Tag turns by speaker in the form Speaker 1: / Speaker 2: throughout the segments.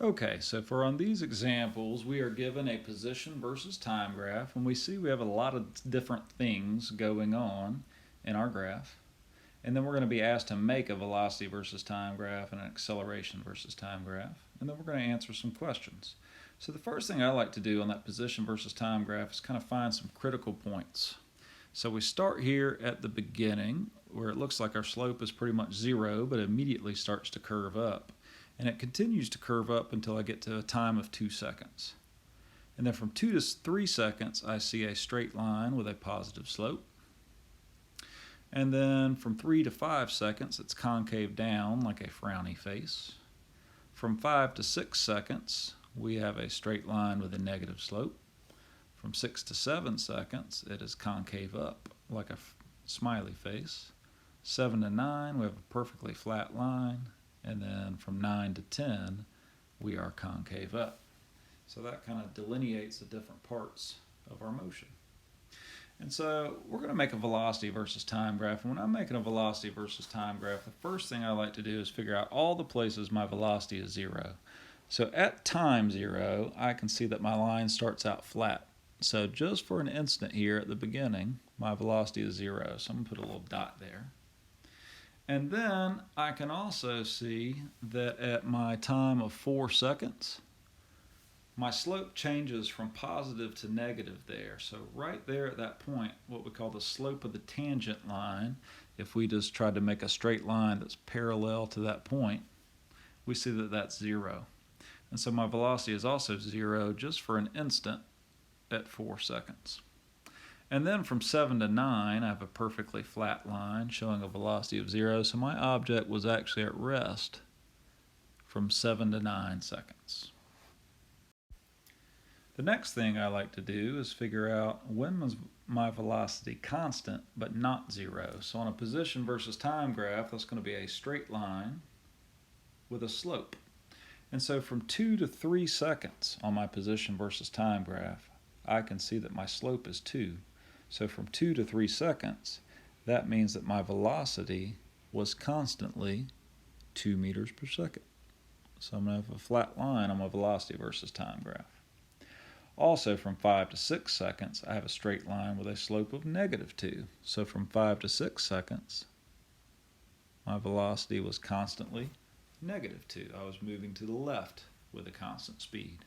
Speaker 1: Okay, so for on these examples, we are given a position versus time graph, and we see we have a lot of different things going on in our graph. And then we're going to be asked to make a velocity versus time graph and an acceleration versus time graph. And then we're going to answer some questions. So the first thing I like to do on that position versus time graph is kind of find some critical points. So we start here at the beginning where it looks like our slope is pretty much zero, but immediately starts to curve up. And it continues to curve up until I get to a time of 2 seconds. And then from 2 to 3 seconds, I see a straight line with a positive slope. And then from 3 to 5 seconds, it's concave down like a frowny face. From 5 to 6 seconds, we have a straight line with a negative slope. From 6 to 7 seconds, it is concave up like a smiley face. 7 to 9, we have a perfectly flat line. And then from 9 to 10, we are concave up. So that kind of delineates the different parts of our motion. And so we're going to make a velocity versus time graph. And when I'm making a velocity versus time graph, the first thing I like to do is figure out all the places my velocity is zero. So at time zero, I can see that my line starts out flat. So just for an instant here at the beginning, my velocity is zero. So I'm going to put a little dot there. And then I can also see that at my time of 4 seconds, my slope changes from positive to negative there. So right there at that point, what we call the slope of the tangent line, if we just tried to make a straight line that's parallel to that point, we see that that's zero. And so my velocity is also zero just for an instant at 4 seconds. And then from 7 to 9, I have a perfectly flat line showing a velocity of zero. So my object was actually at rest from 7 to 9 seconds. The next thing I like to do is figure out when was my velocity constant but not zero. So on a position versus time graph, that's going to be a straight line with a slope. And so from 2 to 3 seconds on my position versus time graph, I can see that my slope is 2. So from 2 to 3 seconds, that means that my velocity was constantly 2 meters per second. So I'm going to have a flat line on my velocity versus time graph. Also from 5 to 6 seconds, I have a straight line with a slope of negative 2. So from 5 to 6 seconds, my velocity was constantly negative 2. I was moving to the left with a constant speed.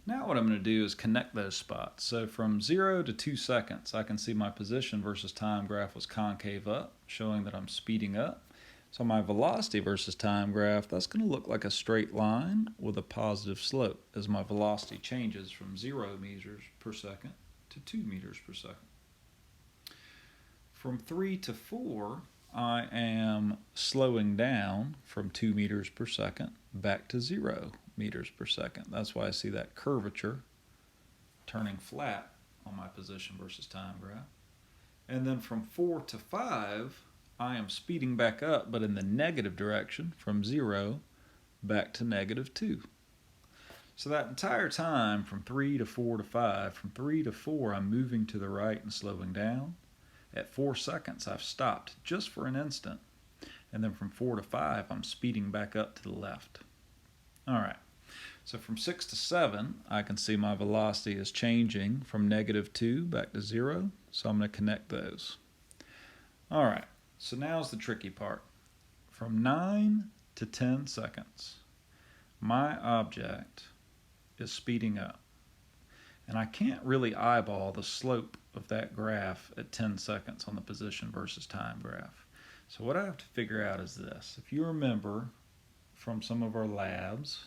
Speaker 1: Now what I'm going to do is connect those spots. So from 0 to 2 seconds, I can see my position versus time graph was concave up, showing that I'm speeding up. So my velocity versus time graph, that's going to look like a straight line with a positive slope as my velocity changes from 0 meters per second to 2 meters per second. From 3 to 4, I am slowing down from 2 meters per second back to 0 meters per second. That's why I see that curvature turning flat on my position versus time graph. And then from 4 to 5, I am speeding back up, but in the negative direction from 0 back to negative 2. So that entire time from 3 to 4 to 5, from 3 to 4, I'm moving to the right and slowing down. At 4 seconds, I've stopped just for an instant. And then from 4 to 5, I'm speeding back up to the left. All right. So from 6 to 7, I can see my velocity is changing from negative 2 back to 0. So I'm going to connect those. All right. So now's the tricky part. From 9 to 10 seconds, my object is speeding up. And I can't really eyeball the slope of that graph at 10 seconds on the position versus time graph. So what I have to figure out is this. If you remember from some of our labs,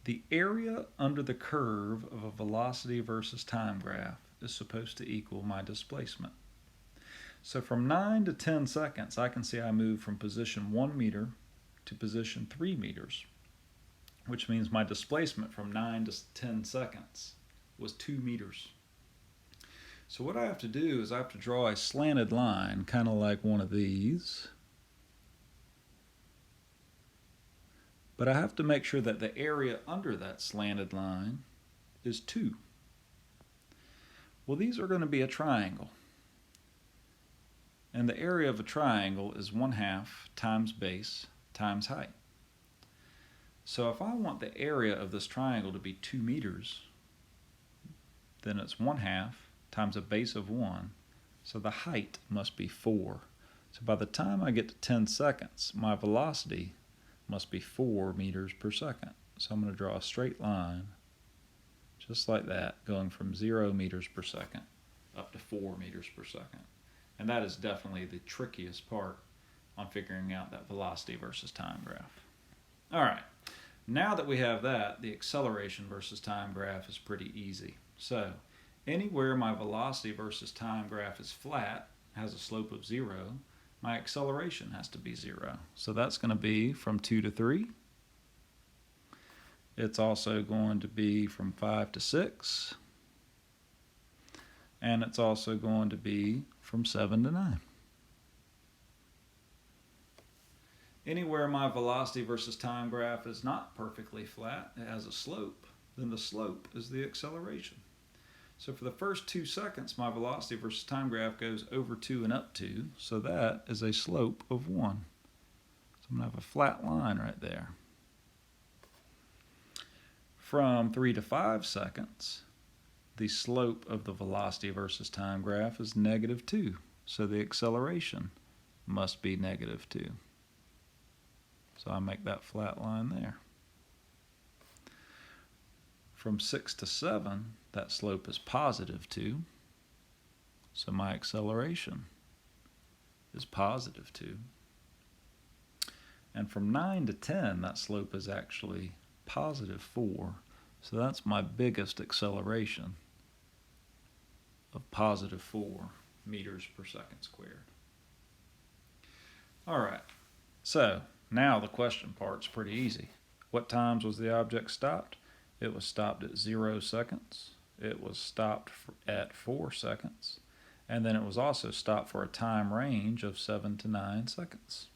Speaker 1: the area under the curve of a velocity versus time graph is supposed to equal my displacement. So from 9 to 10 seconds, I can see I move from position 1 meter to position 3 meters, which means my displacement from 9 to 10 seconds was 2 meters. So what I have to do is I have to draw a slanted line, kind of like one of these. But I have to make sure that the area under that slanted line is 2. Well, these are going to be a triangle. And the area of a triangle is 1/2 times base times height. So if I want the area of this triangle to be 2 meters, then it's 1/2 times a base of 1. So the height must be 4. So by the time I get to 10 seconds, my velocity must be 4 meters per second. So I'm going to draw a straight line, just like that, going from 0 meters per second up to 4 meters per second. And that is definitely the trickiest part on figuring out that velocity versus time graph. All right, now that we have that, the acceleration versus time graph is pretty easy. So anywhere my velocity versus time graph is flat, has a slope of 0, my acceleration has to be 0. So that's going to be from 2 to 3. It's also going to be from 5 to 6. And it's also going to be from 7 to 9. Anywhere my velocity versus time graph is not perfectly flat, it has a slope, then the slope is the acceleration. So for the first 2 seconds, my velocity versus time graph goes over 2 and up 2, so that is a slope of 1. So I'm going to have a flat line right there. From 3 to 5 seconds, the slope of the velocity versus time graph is -2, so the acceleration must be -2. So I make that flat line there. From 6 to 7, that slope is +2, so my acceleration is +2. And from 9 to 10, that slope is actually +4, so that's my biggest acceleration of +4 meters per second squared. All right, so now the question part's pretty easy. What times was the object stopped? It was stopped at 0 seconds. It was stopped at 4 seconds. And then it was also stopped for a time range of 7 to 9 seconds.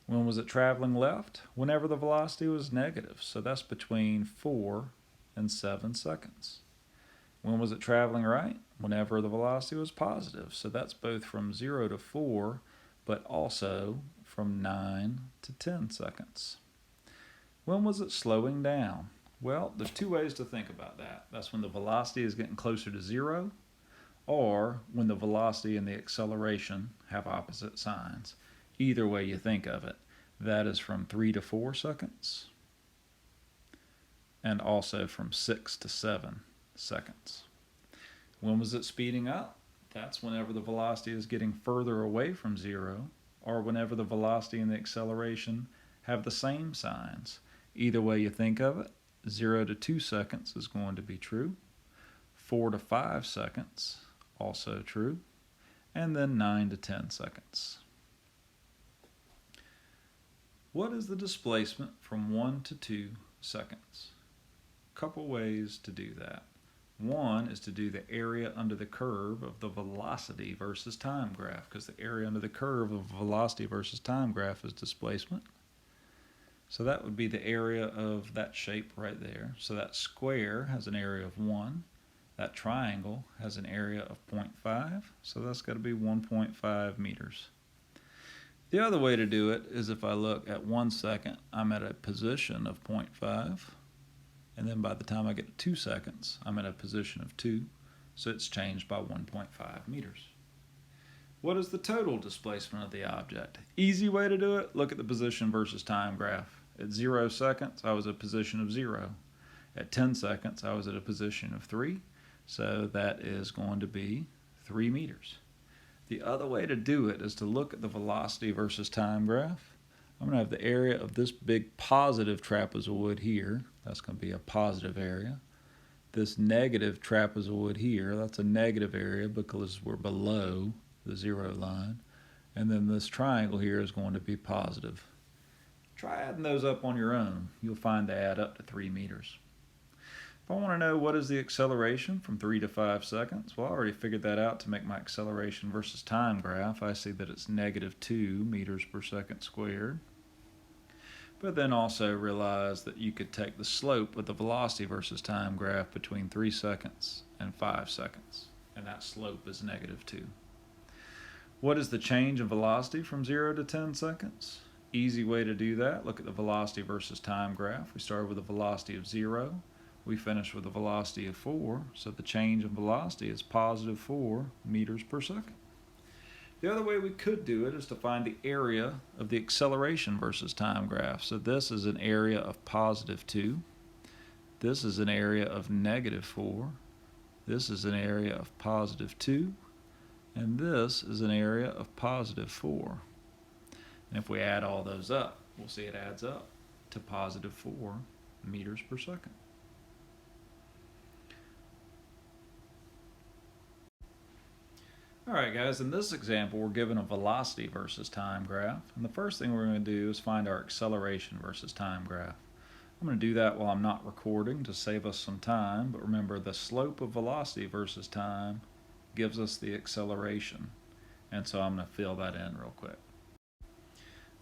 Speaker 1: When was it traveling left? Whenever the velocity was negative. So that's between 4 and 7 seconds. When was it traveling right? Whenever the velocity was positive. So that's both from 0 to 4, but also from 9 to 10 seconds. When was it slowing down? Well, there's 2 ways to think about that. That's when the velocity is getting closer to 0, or when the velocity and the acceleration have opposite signs. Either way you think of it, that is from 3 to 4 seconds, and also from 6 to 7 seconds. When was it speeding up? That's whenever the velocity is getting further away from 0, or whenever the velocity and the acceleration have the same signs. Either way you think of it, 0 to 2 seconds is going to be true, 4 to 5 seconds also true, and then 9 to 10 seconds. What is the displacement from 1 to 2 seconds? Couple ways to do that. One is to do the area under the curve of the velocity versus time graph, because the area under the curve of velocity versus time graph is displacement. So that would be the area of that shape right there. So that square has an area of 1. That triangle has an area of 0.5. So that's got to be 1.5 meters. The other way to do it is if I look at 1 second, I'm at a position of 0.5. And then by the time I get to 2 seconds, I'm at a position of 2. So it's changed by 1.5 meters. What is the total displacement of the object? Easy way to do it, look at the position versus time graph. At 0 seconds, I was at a position of 0. At 10 seconds, I was at a position of 3. So that is going to be 3 meters. The other way to do it is to look at the velocity versus time graph. I'm going to have the area of this big positive trapezoid here. That's going to be a positive area. This negative trapezoid here, that's a negative area because we're below the 0 line. And then this triangle here is going to be positive. Try adding those up on your own. You'll find they add up to 3 meters. If I want to know what is the acceleration from 3 to 5 seconds, well, I already figured that out to make my acceleration versus time graph. I see that it's -2 meters per second squared. But then also realize that you could take the slope of the velocity versus time graph between 3 seconds and 5 seconds, and that slope is -2. What is the change in velocity from 0 to 10 seconds? Easy way to do that, look at the velocity versus time graph. We started with a velocity of 0. We finished with a velocity of 4, so the change in velocity is positive 4 meters per second. The other way we could do it is to find the area of the acceleration versus time graph. So this is an area of positive 2. This is an area of negative 4. This is an area of positive 2. And this is an area of positive 4. And if we add all those up, we'll see it adds up to positive 4 meters per second. Alright guys, in this example we're given a velocity versus time graph, and the first thing we're going to do is find our acceleration versus time graph. I'm going to do that while I'm not recording to save us some time, but remember the slope of velocity versus time gives us the acceleration, and so I'm going to fill that in real quick.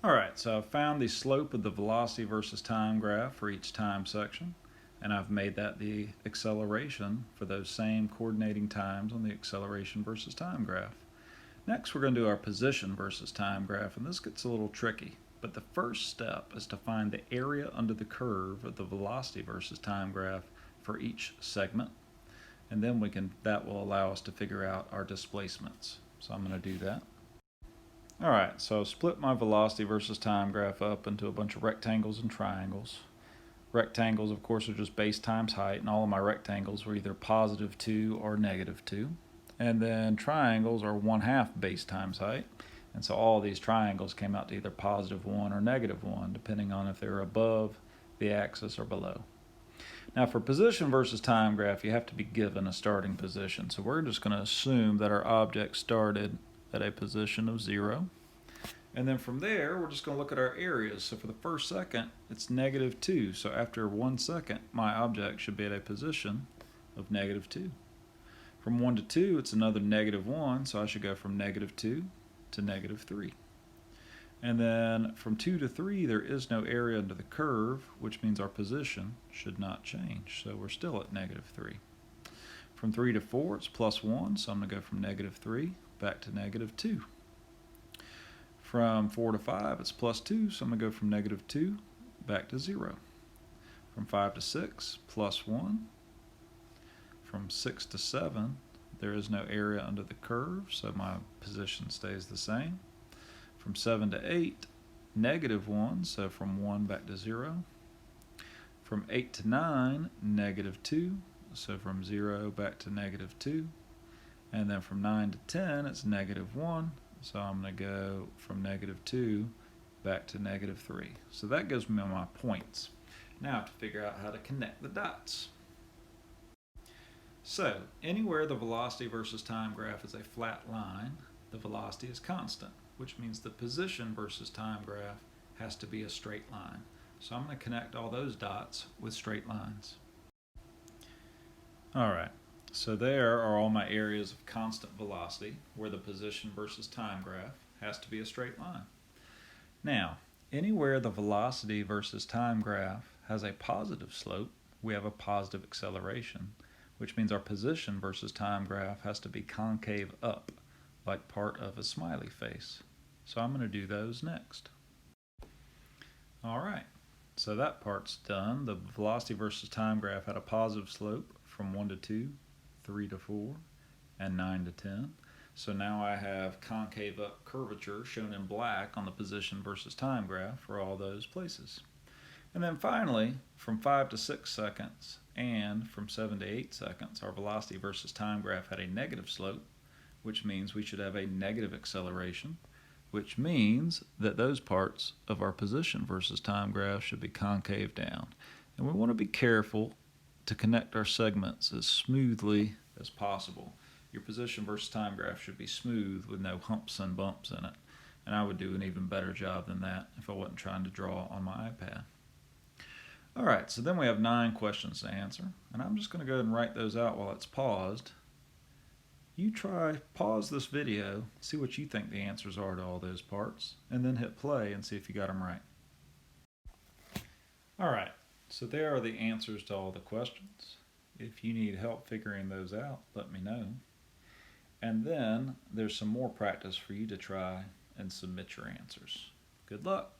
Speaker 1: Alright, so I've found the slope of the velocity versus time graph for each time section, and I've made that the acceleration for those same coordinating times on the acceleration versus time graph. Next we're going to do our position versus time graph, and this gets a little tricky, but the first step is to find the area under the curve of the velocity versus time graph for each segment, and then that will allow us to figure out our displacements. So I'm going to do that. Alright, so I've split my velocity versus time graph up into a bunch of rectangles and triangles. Rectangles, of course, are just base times height, and all of my rectangles were either positive 2 or negative 2. And then triangles are 1/2 base times height, and so all of these triangles came out to either positive 1 or negative 1, depending on if they're above the axis or below. Now for position versus time graph, you have to be given a starting position. So we're just going to assume that our object started at a position of 0. And then from there, we're just going to look at our areas. So for the first second, it's negative 2. So after 1 second, my object should be at a position of negative 2. From 1 to 2, it's another negative 1. So I should go from negative 2 to negative 3. And then from 2 to 3, there is no area under the curve, which means our position should not change. So we're still at negative 3. From 3 to 4, it's plus 1. So I'm going to go from negative 3 back to negative 2. From 4 to 5, it's plus 2, so I'm going to go from negative 2 back to 0. From 5 to 6, plus 1. From 6 to 7, there is no area under the curve, so my position stays the same. From 7 to 8, negative 1, so from 1 back to 0. From 8 to 9, negative 2, so from 0 back to negative 2. And then from 9 to 10, it's negative 1. So I'm going to go from negative 2 back to negative 3. So that gives me my points. Now I have to figure out how to connect the dots. So anywhere the velocity versus time graph is a flat line, the velocity is constant, which means the position versus time graph has to be a straight line. So I'm going to connect all those dots with straight lines. Alright. So there are all my areas of constant velocity where the position versus time graph has to be a straight line. Now, anywhere the velocity versus time graph has a positive slope, we have a positive acceleration, which means our position versus time graph has to be concave up, like part of a smiley face. So I'm going to do those next. Alright, so that part's done. The velocity versus time graph had a positive slope from 1 to 2, 3 to 4, and 9 to 10. So now I have concave up curvature shown in black on the position versus time graph for all those places. And then finally, from 5 to 6 seconds and from 7 to 8 seconds, our velocity versus time graph had a negative slope, which means we should have a negative acceleration, which means that those parts of our position versus time graph should be concave down. And we want to be careful to connect our segments as smoothly as possible. Your position versus time graph should be smooth with no humps and bumps in it. And I would do an even better job than that if I wasn't trying to draw on my iPad. Alright, so then we have 9 questions to answer, and I'm just going to go ahead and write those out while it's paused. You pause this video, see what you think the answers are to all those parts, and then hit play and see if you got them right. Alright. So there are the answers to all the questions. If you need help figuring those out, let me know. And then there's some more practice for you to try and submit your answers. Good luck.